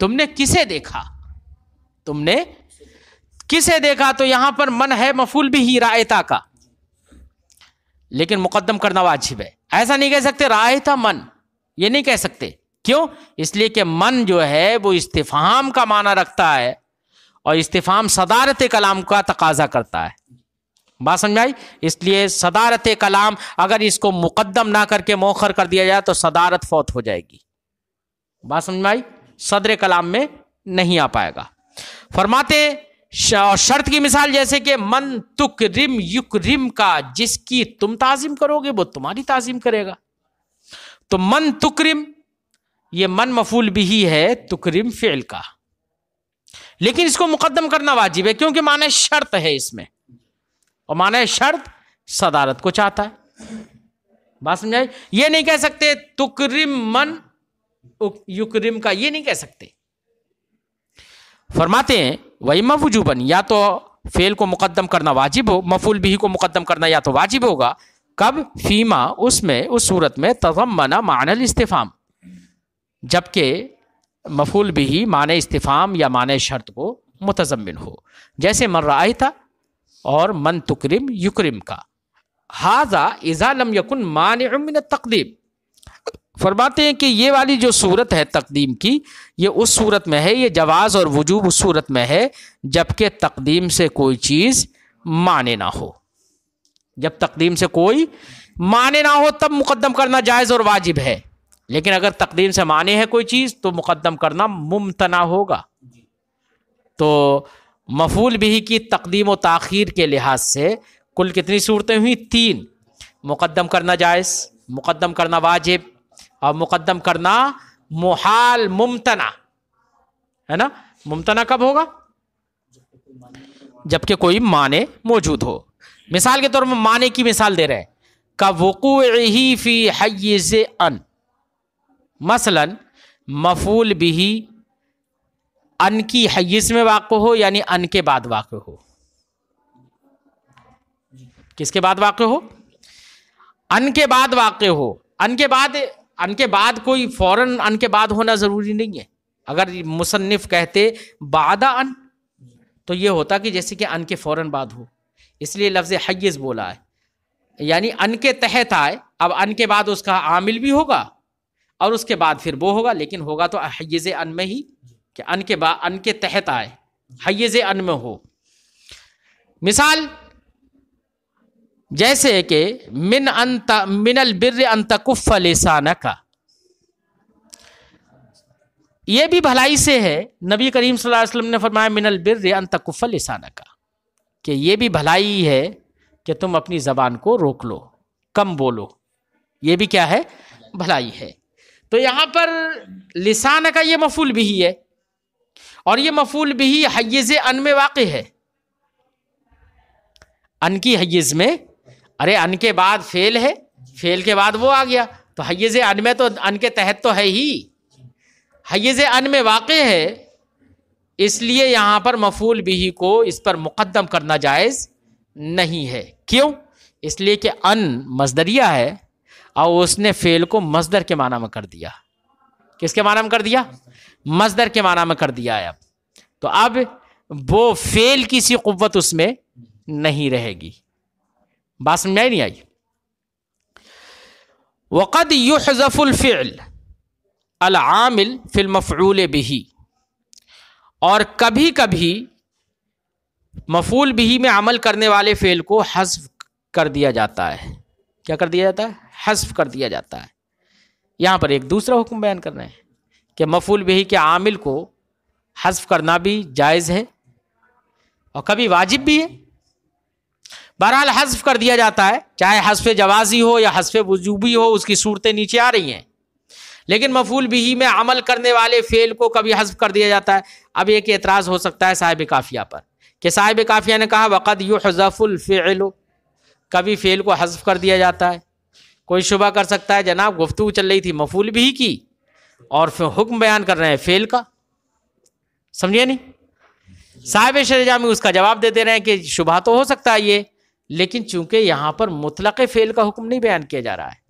تم نے کسے دیکھا، تم نے کسے دیکھا، تو یہاں پر من ہے مفعول بھی رائتا کا، لیکن مقدم کرنا واجب ہے. ایسا نہیں کہہ سکتے رائتا من، یہ نہیں کہہ سکتے. کیوں؟ اس لیے کہ من جو ہے وہ استفہام کا معنی رکھتا ہے، اور استفہام صدارت کلام کا تقاضا کرتا ہے. بات سمجھ آئی؟ اس لیے صدارت کلام اگر اس کو مقدم نہ کر کے مؤخر کر دیا جائے تو صدارت فوت ہو جائے گی. بات سمجھ میں آئی؟ صدر کلام میں نہیں آ پائے گا. فرماتے شرط کی مثال جیسے کہ من تکرم یکرم کا، جس کی تم تعظیم کرو گے وہ تمہاری تعظیم کرے گا. تو من تکرم، یہ من مفعول بھی ہے تکرم فعل کا، لیکن اس کو مقدم کرنا واجب ہے کیونکہ معنی شرط ہے اس میں، اور معنی شرط صدارت کو چاہتا ہے. بات سمجھ آئی؟ یہ نہیں کہہ سکتے تکرم من یکرم کا، یہ نہیں کہہ سکتے. فرماتے ہیں وَإِمَّا وُجُوبًا، یا تو فعل کو مقدم کرنا واجب ہو، مفعول بھی کو مقدم کرنا یا تو واجب ہوگا. کب؟ فیما، اس میں، اس صورت میں تضمن معنی الاستفہام، جبکہ مفعول بھی معنی استفہام یا معنی شرط کو متضمن ہو، جیسے من رأیت اور من تکرم یکرم کا. ھذا اذا لم یکن مانع من التقدیم. فرماتے ہیں کہ یہ والی جو صورت ہے تقدیم کی، یہ اس صورت میں ہے، یہ جواز اور وجوب اس صورت میں ہے جبکہ تقدیم سے کوئی چیز مانے نہ ہو. جب تقدیم سے کوئی مانے نہ ہو تب مقدم کرنا جائز اور واجب ہے، لیکن اگر تقدیم سے مانے ہے کوئی چیز تو مقدم کرنا ممتنع ہوگا. تو مفعول بھی کی تقدیم و تاخیر کے لحاظ سے کل کتنی صورتیں ہوئی؟ 3. مقدم کرنا جائز، مقدم کرنا واجب، اور مقدم کرنا محال ممتنع ہے نا. ممتنع کب ہوگا؟ جبکہ کوئی معنی موجود ہو. مثال کے طور پر معنی کی مثال دے رہے ہیں، کَوُقُوعِهِ فِي حَيِّزِ ان، مثلا مفعول بھی ان کی حیز میں واقع ہو، یعنی ان کے بعد واقع ہو. کس کے بعد واقع ہو؟ ان کے بعد واقع ہو. ان کے بعد کوئی فوراً ان کے بعد ہونا ضروری نہیں ہے. اگر مصنف کہتے بعد ان تو یہ ہوتا کہ جیسے کہ ان کے فوراً بعد ہو، اس لیے لفظ حیز بولا ہے، یعنی ان کے تحت آئے. اب ان کے بعد اس کا عامل بھی ہوگا اور اس کے بعد پھر وہ ہوگا، لیکن ہوگا تو حیز ان میں ہی کہ ان کے بعد ان کے تحت آئے، حیز ان میں ہو. مثال جیسے کہ من البر ان تکف لسانک، یہ بھی بھلائی سے ہے. نبی کریم صلی اللہ علیہ وسلم نے فرمایا من البر ان تکف لسانک، کہ یہ بھی بھلائی ہے کہ تم اپنی زبان کو روک لو، کم بولو. یہ بھی کیا ہے؟ بھلائی ہے. تو یہاں پر لسان کا یہ مفعول بھی ہے، اور یہ مفعول بھی حیز ان میں واقع ہے. ان کی حیز میں، ارے ان کے بعد فعل ہے، فعل کے بعد وہ آ گیا تو حیز ان میں، تو ان کے تحت تو ہے ہی، حیز ان میں واقع ہے. اس لیے یہاں پر مفعول بھی کو اس پر مقدم کرنا جائز نہیں ہے. کیوں؟ اس لیے کہ ان مصدریہ ہے اور اس نے فعل کو مصدر کے معنی میں کر دیا. کس کے معنی میں کر دیا؟ مصدر کے معنی میں کر دیا ہے. تو اب وہ فعل کی سی قوت اس میں نہیں رہے گی. بات سمجھ نہیں آئی؟ وقد يحذف الفعل العامل في المفعول به، اور کبھی کبھی مفعول به میں عمل کرنے والے فعل کو حذف کر دیا جاتا ہے. کیا کر دیا جاتا ہے؟ حذف کر دیا جاتا ہے. یہاں پر ایک دوسرا حکم بیان کر رہے ہیں کہ مفعول به کے عامل کو حذف کرنا بھی جائز ہے اور کبھی واجب بھی ہے. بہرحال حذف کر دیا جاتا ہے، چاہے حذف جوازی ہو یا حذف وجوبی ہو، اس کی صورتیں نیچے آ رہی ہیں. لیکن مفعول به میں عمل کرنے والے فعل کو کبھی حذف کر دیا جاتا ہے. اب ایک اعتراض ہو سکتا ہے صاحب قافیہ پر کہ صاحب قافیہ نے کہا وقد يحذف الفعل، کبھی فعل کو حذف کر دیا جاتا ہے. کوئی شبہ کر سکتا ہے جناب گفتگو چل رہی تھی مفعول به کی اور پھر حکم بیان کر رہے ہیں فعل کا، سمجھے نہیں؟ صاحب شرح جامی اس کا جواب دے رہے ہیں کہ شبہ تو ہو سکتا ہے یہ، لیکن چونکہ یہاں پر مطلق فعل کا حکم نہیں بیان کیا جا رہا ہے،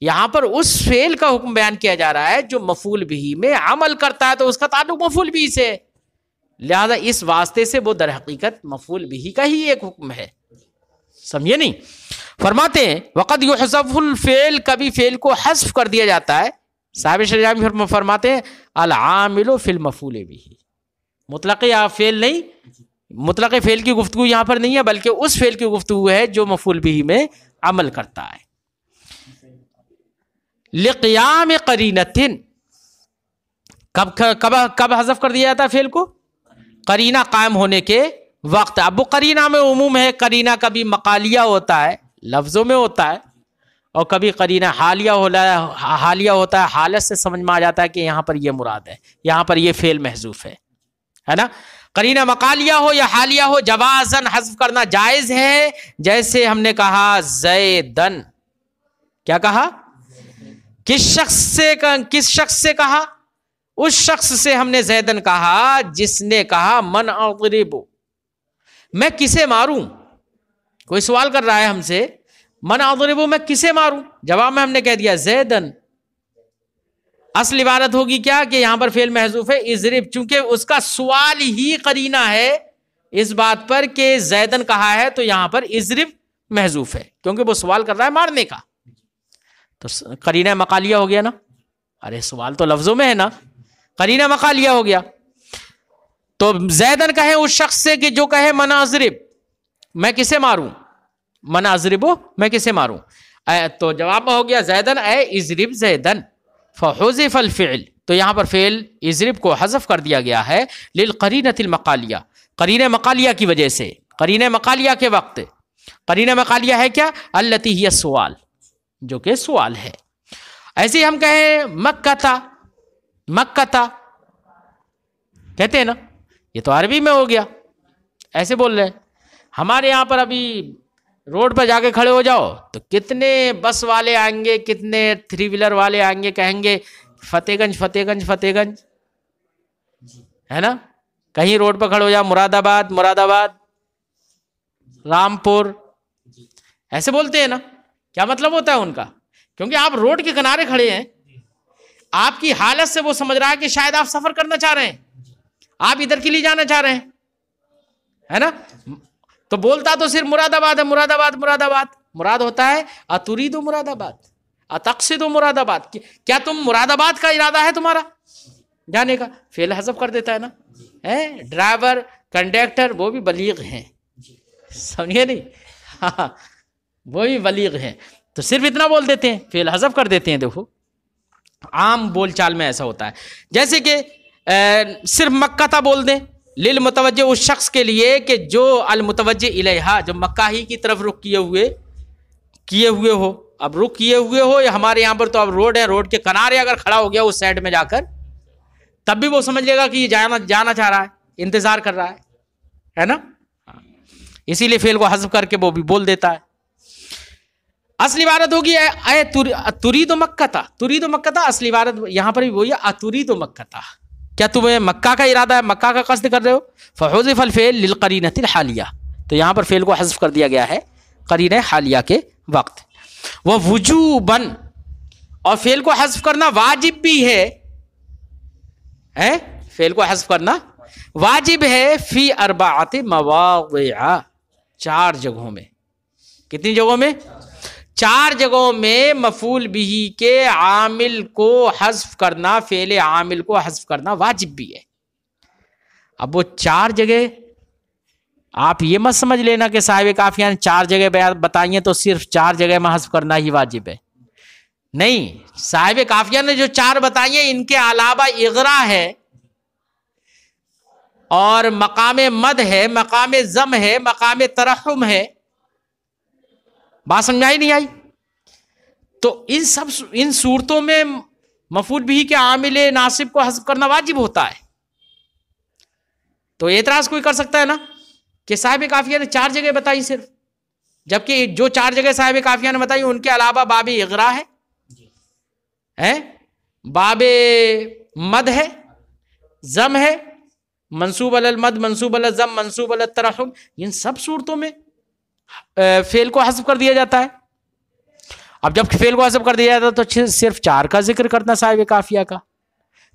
یہاں پر اس فعل کا حکم بیان کیا جا رہا ہے جو مفعول بھی میں عمل کرتا ہے، تو اس کا تعلق مفعول بھی سے، لہذا اس واسطے سے وہ در حقیقت مفعول بھی کا ہی ایک حکم ہے. سمجھے نہیں؟ فرماتے ہیں وقد یحذف الفعل، کبھی فعل کو حذف کر دیا جاتا ہے. صاحب شرجامی فرماتے ہیں العامل فی المفعول بھی، مطلق یا فعل نہیں، مطلق فعل کی گفتگو یہاں پر نہیں ہے، بلکہ اس فعل کی گفتگو ہے جو مفعول بھی میں عمل کرتا ہے. لقیام قرینۃ، کب حذف کر دیا جاتا ہے فعل کو؟ قرینہ قائم ہونے کے وقت. اب وہ قرینہ میں عموم ہے، قرینہ کبھی مقالیہ ہوتا ہے، لفظوں میں ہوتا ہے، اور کبھی قرینہ حالیہ ہوتا ہے، حالت سے سمجھ میں آ جاتا ہے کہ یہاں پر یہ مراد ہے، یہاں پر یہ فعل محذوف ہے نا. قرینہ مقالیہ ہو یا حالیہ ہو، جوازن حذف کرنا جائز ہے. جیسے ہم نے کہا زیدن، کیا کہا؟ کس شخص سے کہا؟ اس شخص سے ہم نے زیدن کہا جس نے کہا من اضرب، میں کسے ماروں. کوئی سوال کر رہا ہے ہم سے من اضرب، میں کسے ماروں؟ جواب میں ہم نے کہہ دیا زیدن. اصل عبارت ہوگی کیا کہ یہاں پر فعل محذوف ہے اضرب، چونکہ اس کا سوال ہی قرینہ ہے اس بات پر کہ زیدن کہا ہے، تو یہاں پر اضرب محذوف ہے کیونکہ وہ سوال کر رہا ہے مارنے کا. تو قرینہ مقالیہ ہو گیا نا. ارے سوال تو لفظوں میں ہے نا، قرینہ مقالیہ ہو گیا. تو زیدن کہے اس شخص سے کہ جو کہے من اضرب، میں کسے ماروں؟ من اضربو، میں کسے ماروں؟ تو جواب میں ہو گیا زیدن اے اضرب زیدن، فحذف الفعل. تو یہاں پر فعل اضرب کو حذف کر دیا گیا ہے للقرینۃ المقالیہ، قرینہ مقالیہ کی وجہ سے. قرینہ مقالیہ کے وقت، قرینہ مقالیہ ہے کیا؟ التی ہی السوال، جو کہ سوال ہے. ایسے ہی ہم کہیں مکہ، مکہ کہتے ہیں نا، یہ تو عربی میں ہو گیا، ایسے بول رہے ہیں. ہمارے یہاں پر ابھی روڈ پر جا کے کھڑے ہو جاؤ تو کتنے بس والے آئیں گے، کتنے 3 ویلر والے آئیں گے، کہیں گے فتح گنج فتح گنج فتح گنج، ہے نا. کہیں روڈ پر کھڑے ہو جاؤ مراد آباد مراد آباد، رامپور، ایسے بولتے ہیں نا. کیا مطلب ہوتا ہے ان کا؟ کیونکہ آپ روڈ کے کنارے کھڑے ہیں، آپ کی حالت سے وہ سمجھ رہا ہے کہ شاید آپ سفر کرنا چاہ رہے ہیں، آپ ادھر کے لیے جانا چاہ رہے ہیں، ہے نا. تو بولتا تو صرف مراد آباد ہے، مراد آباد مراد آباد. مراد ہوتا ہے اتريد مراد آباد، اتقصد مراد آباد. کیا تم مراد آباد کا ارادہ ہے تمہارا جانے کا؟ فعل حذف کر دیتا ہے نا. ڈرائیور کنڈکٹر وہ بھی بلیغ ہیں، سمجھے نہیں؟ ہاں وہ بھی بلیغ ہیں، تو صرف اتنا بول دیتے ہیں، فعل حذف کر دیتے ہیں. دیکھو عام بول چال میں ایسا ہوتا ہے. جیسے کہ صرف مکہ تھا بول دیں للمتوجہ، اس شخص کے لیے کہ جو المتوجہ الیہا، جو مکہ ہی کی طرف رخ کیے ہوئے ہو. اب رخ کیے ہوئے ہو، یا ہمارے یہاں پر تو اب روڈ ہے، روڈ کے کنارے اگر کھڑا ہو گیا اس سائڈ میں جا کر، تب بھی وہ سمجھ لے گا کہ یہ جانا چاہ رہا ہے، انتظار کر رہا ہے نا. اسی لیے فعل کو حذف کر کے وہ بھی بول دیتا ہے. اصلی عبارت ہوگی اے تريد مکہ تھا، تريد مکہ تھا. اصلی عبارت یہاں پر بھی وہی ہے اتريد مکہ تھا. کیا تمہیں مکہ کا ارادہ ہے، مکہ کا قصد کر رہے ہو؟ فحذف الفعل للقرینۃ الحالیہ، تو یہاں پر فعل کو حذف کر دیا گیا ہے قرینہ حالیہ کے وقت. وہ وجوباً، اور فعل کو حذف کرنا واجب بھی ہے، فعل کو حذف کرنا واجب ہے. فی 4 مواضع، 4 جگہوں میں. کتنی جگہوں میں؟ 4 جگہوں میں مفعول بھی کے عامل کو حذف کرنا، فعل عامل کو حذف کرنا واجب بھی ہے. اب وہ 4 جگہ آپ یہ مت سمجھ لینا کہ صاحب کافیہ نے 4 جگہ بتائیے تو صرف 4 جگہ میں حذف کرنا ہی واجب ہے. نہیں، صاحب کافیہ نے جو 4 بتائی ہیں ان کے علاوہ اغرا ہے، اور مقام مد ہے، مقام ضم ہے، مقام ترحم ہے. بات سمجھائی نہیں آئی؟ تو ان صورتوں میں مفعول بھی کے عامل ناصب کو حذف کرنا واجب ہوتا ہے. تو اعتراض کوئی کر سکتا ہے نا کہ صاحب کافیہ نے 4 جگہ بتائی صرف، جبکہ جو 4 جگہ صاحب کافیہ نے بتائی ان کے علاوہ باب اغرا ہے، باب مد ہے، ضم ہے، منصوب علی المد، منصوب علی الضم، منصوب علی الترحم. ان سب صورتوں میں فعل کو حذف کر دیا جاتا ہے. اب جب فعل کو حذف کر دیا جاتا تو صرف 4 کا ذکر کرنا صاحب کافیہ کا.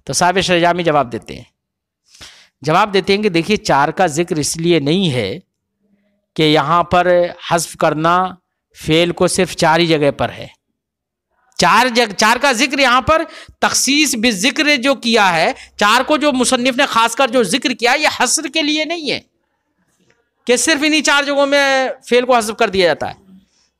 تو صاحب شرح جامی جواب دیتے ہیں کہ دیکھیے 4 کا ذکر اس لیے نہیں ہے کہ یہاں پر حذف کرنا فعل کو صرف 4 ہی جگہ پر ہے. 4 کا ذکر یہاں پر تخصیص بالذکر جو کیا ہے، 4 کو جو مصنف نے خاص کر جو ذکر کیا یہ حصر کے لیے نہیں ہے کہ صرف انہی 4 جگہوں میں فعل کو حذف کر دیا جاتا ہے،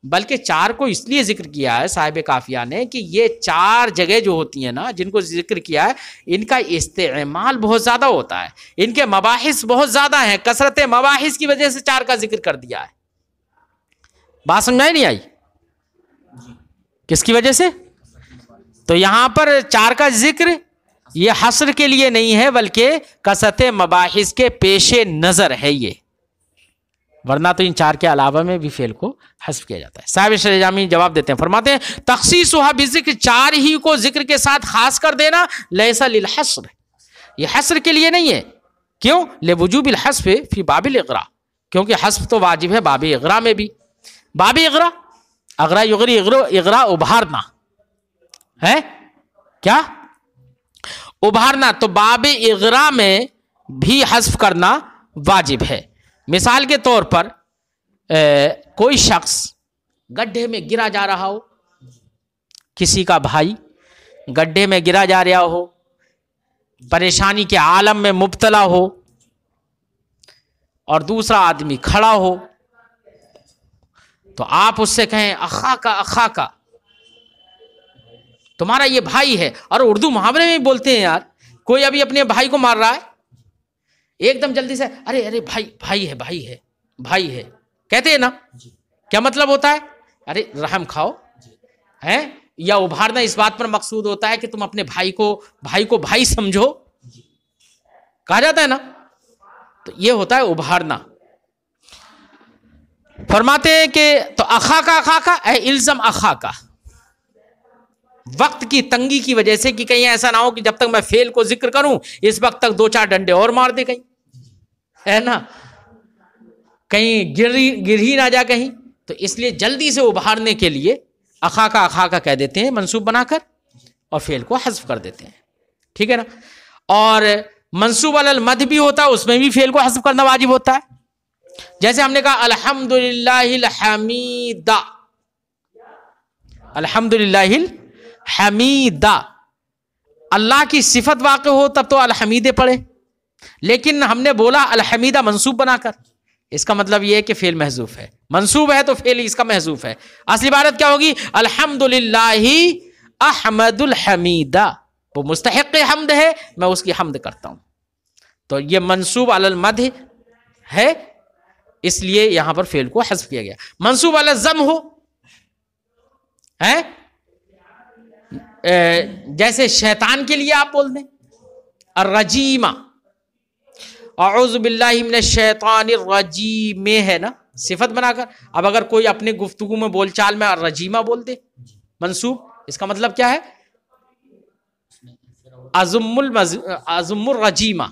بلکہ 4 کو اس لیے ذکر کیا ہے صاحب کافیہ نے کہ یہ 4 جگہ جو ہوتی ہیں نا جن کو ذکر کیا ہے ان کا استعمال بہت زیادہ ہوتا ہے، ان کے مباحث بہت زیادہ ہیں، کثرت مباحث کی وجہ سے 4 کا ذکر کر دیا ہے. بات سمجھ نہیں آئی؟ کس کی وجہ سے؟ تو یہاں پر 4 کا ذکر یہ حصر کے لیے نہیں ہے بلکہ کثرت مباحث کے پیش نظر ہے یہ، ورنہ تو ان 4 کے علاوہ میں بھی فعل کو حذف کیا جاتا ہے. صاحب شرح جامی جواب دیتے ہیں، فرماتے ہیں تخصیصھا بذکر، 4 ہی کو ذکر کے ساتھ خاص کر دینا لیس للحصر، یہ حصر کے لیے نہیں ہے. کیوں؟ لوجوب الحذف فی باب الاغراء، کیونکہ حذف تو واجب ہے باب اغراء میں بھی. باب اغراء، اغراء یغری اغراء ابھارنا ہے، کیا ابھارنا، تو باب اغراء میں بھی حذف کرنا واجب ہے. مثال کے طور پر کوئی شخص گڈھے میں گرا جا رہا ہو، کسی کا بھائی گڈھے میں گرا جا رہا ہو، پریشانی کے عالم میں مبتلا ہو، اور دوسرا آدمی کھڑا ہو، تو آپ اس سے کہیں اخا کا تمہارا یہ بھائی ہے. اور اردو محاورے میں بھی بولتے ہیں یار، کوئی ابھی اپنے بھائی کو مار رہا ہے ایک دم جلدی سے ارے بھائی ہے کہتے ہیں نا. کیا مطلب ہوتا ہے؟ ارے رحم کھاؤ ہے، یا ابھارنا اس بات پر مقصود ہوتا ہے کہ تم اپنے بھائی کو بھائی سمجھو، کہا جاتا ہے نا. تو یہ ہوتا ہے ابھارنا. فرماتے ہیں کہ تو اخا کا اے الزم اخا کا، وقت کی تنگی کی وجہ سے کہ کہیں ایسا نہ ہو کہ جب تک میں فعل کو ذکر کروں اس وقت تک 2-4 ڈنڈے اور مار دے کہیں، ہے نا، کہیں گر ہی نہ جا کہیں. تو اس لیے جلدی سے ابھارنے کے لیے اخا کا کہہ دیتے ہیں منصوب بنا کر اور فعل کو حذف کر دیتے ہیں. ٹھیک ہے نا. اور منصوب علی المد بھی ہوتا ہے، اس میں بھی فعل کو حذف کرنا واجب ہوتا ہے. جیسے ہم نے کہا الحمدللہ الحمیدہ، الحمدللہ الحمیدہ، اللہ کی صفت واقع ہو تب تو الحمیدہ پڑھے، لیکن ہم نے بولا الحمیدہ منصوب بنا کر، اس کا مطلب یہ ہے کہ فعل محذوف ہے، منصوب ہے تو فعل اس کا محذوف ہے. اصل عبارت کیا ہوگی؟ الحمدللہ احمد الحمیدہ، وہ مستحق حمد ہے، میں اس کی حمد کرتا ہوں. تو یہ منصوب علی المد ہے، اس لیے یہاں پر فعل کو حذف کیا گیا. منصوب علی الضم ہو ہے، جیسے شیطان کے لیے آپ بول دیں الرجیم، اعوذ باللہ من الشیطان الرجیم ہے نا، صفت بنا کر. اب اگر کوئی اپنے گفتگو میں بول چال میں الرجیمہ بول دے منصوب، اس کا مطلب کیا ہے؟ ازم الرجیمہ،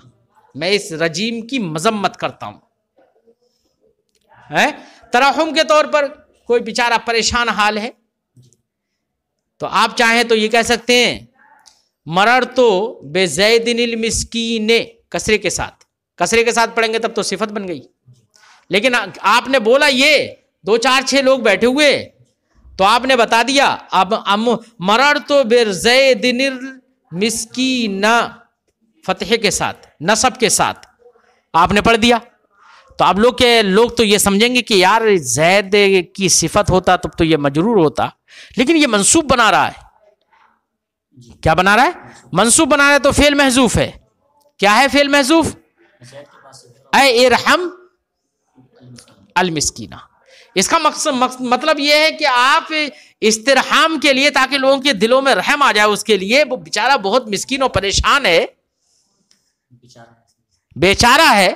میں اس رجیم کی مذمت کرتا ہوں. ترحم کے طور پر کوئی بیچارہ پریشان حال ہے تو آپ چاہیں تو یہ کہہ سکتے ہیں مررتو بزید المسکین، کسرے کے ساتھ پڑھیں گے تب تو صفت بن گئی. لیکن آپ نے بولا یہ 2-4-6 لوگ بیٹھے ہوئے تو آپ نے بتا دیا اب مررتو بزید المسکین، فتح کے ساتھ نصب کے ساتھ آپ نے پڑھ دیا. تو اب لوگ تو یہ سمجھیں گے کہ یار زید کی صفت ہوتا تب تو یہ مجرور ہوتا، لیکن یہ منصوب بنا رہا ہے. کیا بنا رہا ہے؟ منصوب بنا رہا ہے. تو فعل محذوف ہے. کیا ہے فعل محذوف؟ اے ارحم المسکینہ. اس کا مطلب یہ ہے کہ آپ استرحام کے لیے، تاکہ لوگوں کے دلوں میں رحم آ جائے، اس کے لیے وہ بیچارہ بہت مسکین اور پریشان ہے، بیچارہ ہے،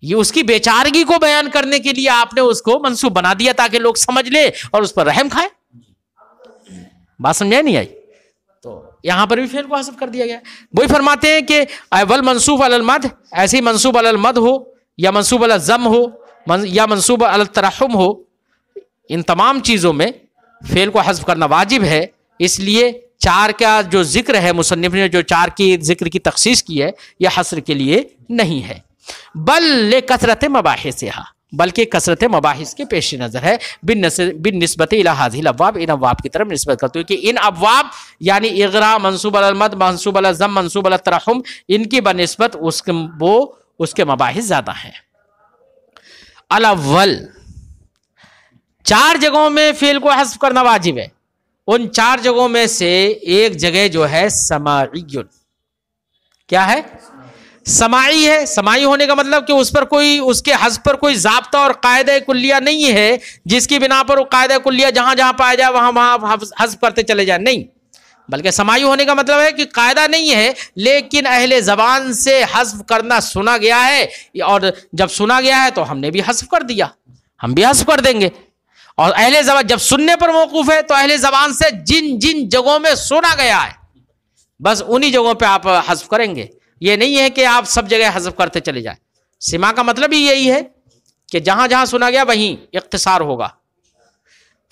یہ اس کی بیچارگی کو بیان کرنے کے لیے آپ نے اس کو منصوب بنا دیا تاکہ لوگ سمجھ لے اور اس پر رحم کھائے. بات سمجھے نہیں آئی؟ تو یہاں پر بھی فعل کو حذف کر دیا گیا. وہی فرماتے ہیں کہ والمنصوب علی المد، ایسے ہی منصوب علی المد ہو یا منصوب علی الضم ہو یا منصوب علی الترحم ہو، ان تمام چیزوں میں فعل کو حذف کرنا واجب ہے، اس لیے 4 کا جو ذکر ہے مصنف نے جو 4 کی ذکر کی تخصیص کی ہے یہ حصر کے لیے نہیں ہے، بل لکثرت مباحثھا، بلکہ کثرت مباحث کے پیش نظر ہے، بالنسبت الی هذه الابواب، ان ابواب کی طرف نسبت کرتے ہوئے کہ ان ابواب یعنی اغراء، منصوب علی المد، منصوب علی الضم، منصوب علی الترحم، ان کی بنسبت اس کے مباحث زیادہ ہیں۔ الاول، 4 جگہوں میں فعل کو حذف کرنا واجب ہے، ان 4 جگہوں میں سے ایک جگہ جو ہے سماعی، کیا ہے؟ سماعی ہے۔ سماعی ہونے کا مطلب کہ اس پر کوئی، اس کے حذف پر کوئی ضابطہ اور قاعدہ کلیہ نہیں ہے جس کی بنا پر وہ قاعدہ کلیہ جہاں جہاں پایا جائے وہاں وہاں حذف کرتے چلے جائیں، نہیں، بلکہ سماعی ہونے کا مطلب ہے کہ قاعدہ نہیں ہے لیکن اہل زبان سے حذف کرنا سنا گیا ہے، اور جب سنا گیا ہے تو ہم نے بھی حذف کر دیا، ہم بھی حذف کر دیں گے۔ اور اہل زبان جب سننے پر موقوف ہے تو اہل زبان سے جن جن جگہوں میں سنا گیا ہے بس انہی جگہوں پہ آپ حذف کریں گے، یہ نہیں ہے کہ آپ سب جگہ حذف کرتے چلے جائیں۔ سما کا مطلب ہی یہی ہے کہ جہاں جہاں سنا گیا وہیں اختصار ہوگا۔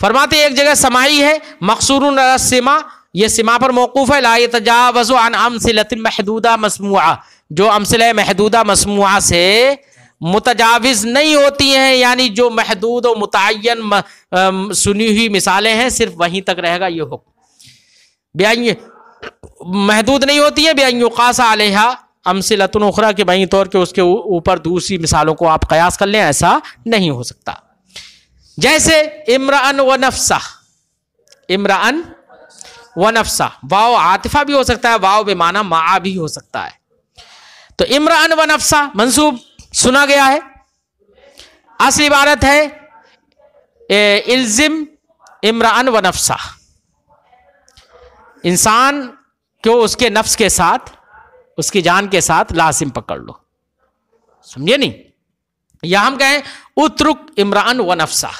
فرماتے ایک جگہ سماعی ہے، مقصور علی السما، یہ سما پر موقوف ہے، لا يتجاوز عن امثلۃ محدودہ مسموعہ، جو امثلہ محدودہ مسموعہ سے متجاوز نہیں ہوتی ہیں، یعنی جو محدود و متعین سنی ہوئی مثالیں ہیں صرف وہیں تک رہے گا یہ حکم، محدود نہیں ہوتی ہے، بأن یقاس علیہا امثلۃ اخری، کہ بہی طور کہ اس کے اوپر دوسری مثالوں کو آپ قیاس کر لیں، ایسا نہیں ہو سکتا۔ جیسے امرأن و نفسہ، امرأن و نفسہ، واو عاطفہ بھی ہو سکتا ہے، واو بمعنی مع بھی ہو سکتا ہے۔ تو امرأن و نفسہ منصوب سنا گیا ہے، اصل عبارت ہے الزم امرأن و نفسہ، انسان کو اس کے نفس کے ساتھ، اس کی جان کے ساتھ لازم پکڑ لو، سمجھے نہیں؟ یا ہم کہیں اترک امرأن و نفسہ،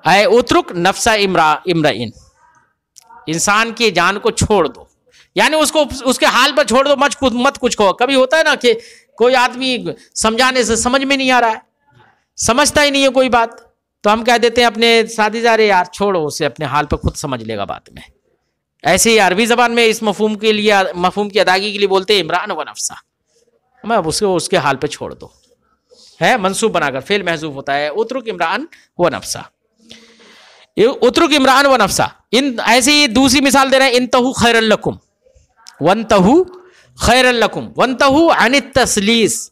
اے اترک نفس امرئن، انسان کی جان کو چھوڑ دو، یعنی اس کو اس کے حال پر چھوڑ دو، مت کچھ کہو۔ کبھی ہوتا ہے نا کہ کوئی آدمی سمجھانے سے سمجھ میں نہیں آ رہا ہے، سمجھتا ہی نہیں ہے کوئی بات، تو ہم کہہ دیتے ہیں اپنے ساتھی زارے یار چھوڑو اسے، اپنے حال پر خود سمجھ لے گا بعد میں۔ ایسے ہی عربی زبان میں اس مفہوم کے لیے، مفہوم کی ادائیگی کے لیے بولتے ہیں امرأن و نفسہ، میں اس کے حال پہ چھوڑ دو، ہے منصوب بنا کر فعل محذوف ہوتا ہے، اترک امرأن و نفسہ، اترک امرأن و نفسہ۔ ایسے ہی دوسری مثال دے رہے ہیں انتہو خیر لکم، وانتہو خیر لکم، وانتہو عن التسلیس،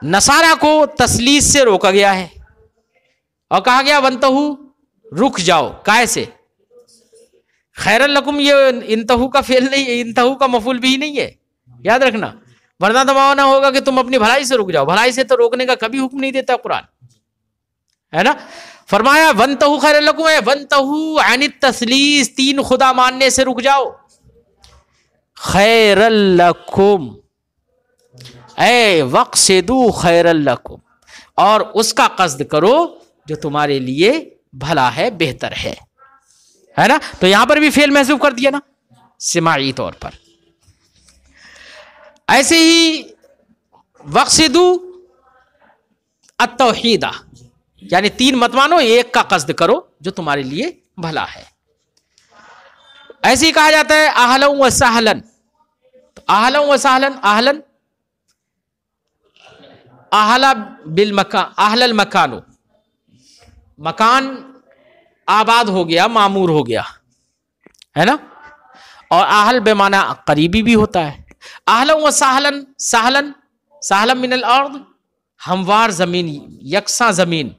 نصارہ کو تسلیس سے روکا گیا ہے اور کہا گیا وانتہو رک جاؤ، کائے سے؟ خیر لکم یہ انتہو کا فعل نہیں، انتہو کا مفعول بھی نہیں ہے، یاد رکھنا، ورنہ تو معنی ہوگا کہ تم اپنی بھلائی سے رک جاؤ، بھلائی سے تو روکنے کا کبھی حکم نہیں دیتا قرآن، ہے نا؟ فرمایا وانتہو خیر لکم ہے، وانتہو عن التسلیس، 3 خدا ماننے سے رک جاؤ، خیر لکم اے وقصدو خیر لکم، اور اس کا قصد کرو جو تمہارے لیے بھلا ہے، بہتر ہے نا؟ تو یہاں پر بھی فعل محذوف کر دیا نا سماعی طور پر۔ ایسے ہی وقصدو التوحیدہ، یعنی 3 مت مانو، ایک کا قصد کرو جو تمہارے لیے بھلا ہے۔ ایسے ہی کہا جاتا ہے اہلا و سہلا، اہلا و سہلا، اہلا اہلا بالمکان، اہل المکانو، مکان آباد ہو گیا، معمور ہو گیا، ہے نا؟ اور اہل بمعنی قریبی بھی ہوتا ہے، اہلا و سہلن، سہلن سہلا من الارض، ہموار زمین، یکساں زمین،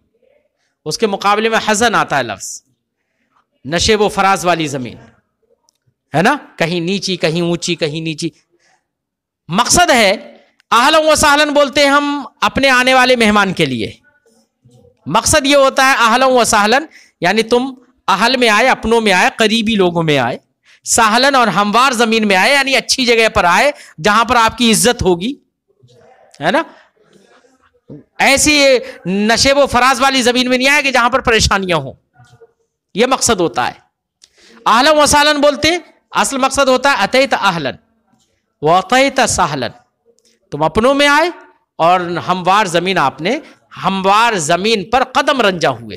اس کے مقابلے میں حزن آتا ہے لفظ، نشیب و فراز والی زمین، ہے نا؟ کہیں نیچی، کہیں اونچی، کہیں نیچی۔ مقصد ہے اہلا و سہلن بولتے ہیں ہم اپنے آنے والے مہمان کے لیے، مقصد یہ ہوتا ہے اہلا و سہلن، یعنی تم اہل میں آئے، اپنوں میں آئے، قریبی لوگوں میں آئے، سہلن اور ہموار زمین میں آئے، یعنی اچھی جگہ پر آئے جہاں پر آپ کی عزت ہوگی، ہے نا؟ ایسی نشیب و فراز والی زمین میں نہیں آئے کہ جہاں پر پریشانیاں ہوں، یہ مقصد ہوتا ہے۔ اہلا و سہلن بولتے اصل مقصد ہوتا ہے اتیت اہلن و اتیت سہلن، تم اپنوں میں آئے اور ہموار زمین، آپ نے ہموار زمین پر قدم رنجا ہوئے،